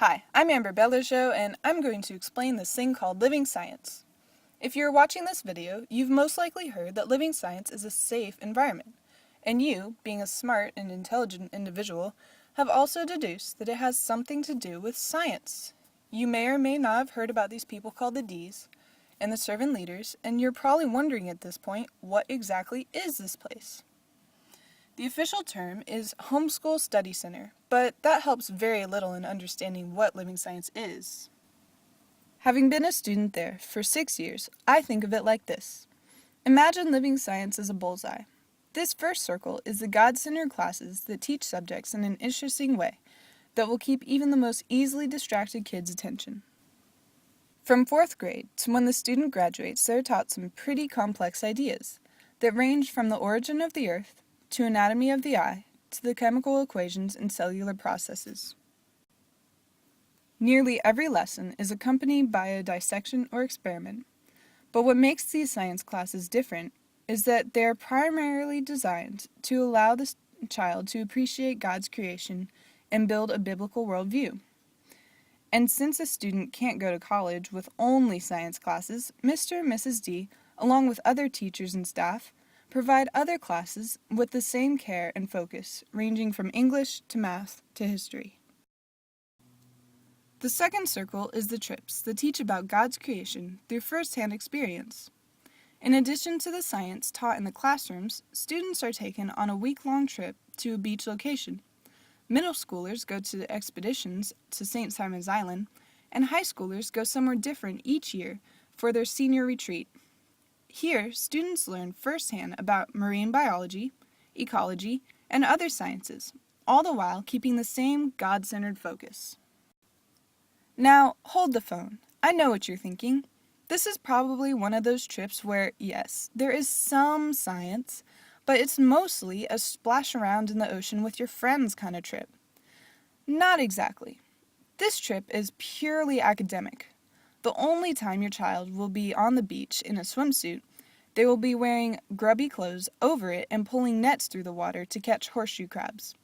Hi, I'm Amber Bellershow, and I'm going to explain this thing called living science. If you're watching this video, you've most likely heard that living science is a safe environment, and you, being a smart and intelligent individual, have also deduced that it has something to do with science. You may or may not have heard about these people called the D's and the servant leaders, and you're probably wondering at this point, what exactly is this place? The official term is Homeschool Study Center, but that helps very little in understanding what living science is. Having been a student there for 6 years, I think of it like this. Imagine living science as a bullseye. This first circle is the God-centered classes that teach subjects in an interesting way that will keep even the most easily distracted kids' attention. From 4th grade to when the student graduates, they're taught some pretty complex ideas that range from the origin of the earth to anatomy of the eye, to the chemical equations and cellular processes. Nearly every lesson is accompanied by a dissection or experiment, but what makes these science classes different is that they are primarily designed to allow the child to appreciate God's creation and build a biblical worldview. And since a student can't go to college with only science classes, Mr. and Mrs. D, along with other teachers and staff, provide other classes with the same care and focus, ranging from English to math to history. The second circle is the trips that teach about God's creation through first-hand experience. In addition to the science taught in the classrooms, students are taken on a week-long trip to a beach location. Middle schoolers go to expeditions to St. Simon's Island, and high schoolers go somewhere different each year for their senior retreat. Here, students learn firsthand about marine biology, ecology, and other sciences, all the while keeping the same God-centered focus. Now, hold the phone. I know what you're thinking. This is probably one of those trips where, yes, there is some science, but it's mostly a splash around in the ocean with your friends kind of trip. Not exactly. This trip is purely academic. The only time your child will be on the beach in a swimsuit, they will be wearing grubby clothes over it and pulling nets through the water to catch horseshoe crabs.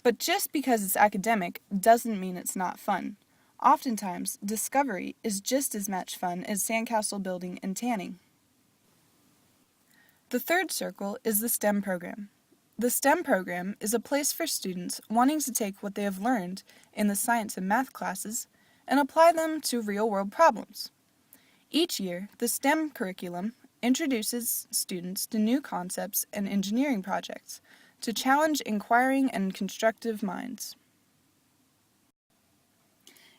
But just because it's academic doesn't mean it's not fun. Oftentimes, discovery is just as much fun as sandcastle building and tanning. The third circle is the STEM program. The STEM program is a place for students wanting to take what they have learned in the science and math classes and apply them to real-world problems. Each year, the STEM curriculum introduces students to new concepts and engineering projects to challenge inquiring and constructive minds.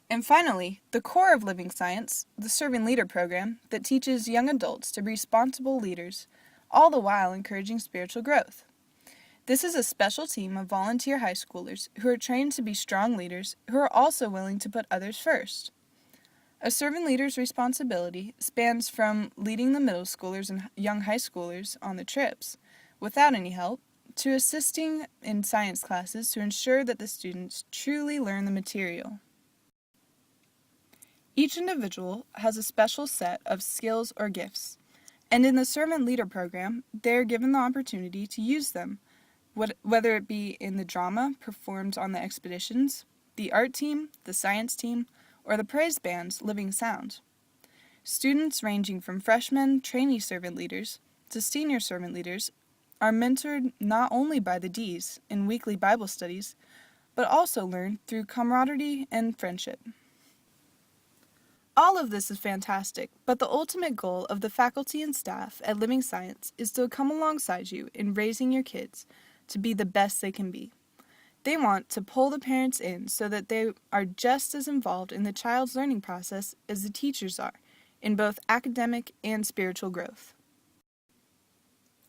And finally, the core of living science, the Servant Leader program that teaches young adults to be responsible leaders, all the while encouraging spiritual growth. This is a special team of volunteer high schoolers who are trained to be strong leaders who are also willing to put others first. A servant leader's responsibility spans from leading the middle schoolers and young high schoolers on the trips, without any help, to assisting in science classes to ensure that the students truly learn the material. Each individual has a special set of skills or gifts, and in the Servant Leader program, they are given the opportunity to use them, whether it be in the drama performed on the expeditions, the art team, the science team, or the praise band's Living Sound. Students ranging from freshmen trainee servant leaders to senior servant leaders are mentored not only by the D's in weekly Bible studies, but also learn through camaraderie and friendship. All of this is fantastic, but the ultimate goal of the faculty and staff at Living Science is to come alongside you in raising your kids to be the best they can be. They want to pull the parents in so that they are just as involved in the child's learning process as the teachers are, in both academic and spiritual growth.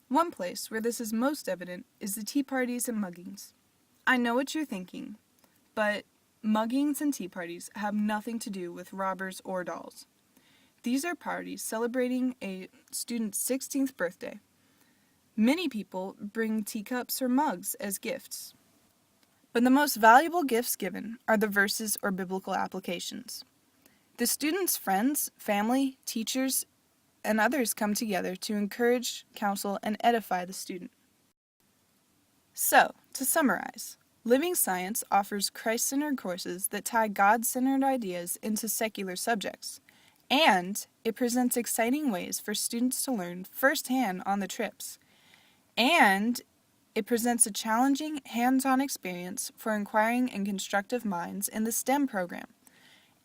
One place where this is most evident is the tea parties and muggings. I know what you're thinking, but muggings and tea parties have nothing to do with robbers or dolls. These are parties celebrating a student's 16th birthday. Many people bring teacups or mugs as gifts. But the most valuable gifts given are the verses or biblical applications. The student's friends, family, teachers, and others come together to encourage, counsel, and edify the student. So, to summarize, Living Science offers Christ-centered courses that tie God-centered ideas into secular subjects, and it presents exciting ways for students to learn firsthand on the trips, and it presents a challenging, hands-on experience for inquiring and constructive minds in the STEM program,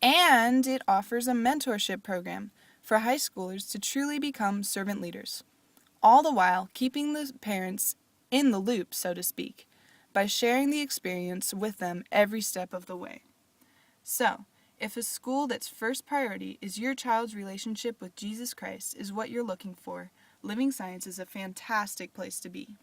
and it offers a mentorship program for high schoolers to truly become servant leaders, all the while keeping the parents in the loop, so to speak, by sharing the experience with them every step of the way. So, if a school that's first priority is your child's relationship with Jesus Christ is what you're looking for, Living Science is a fantastic place to be.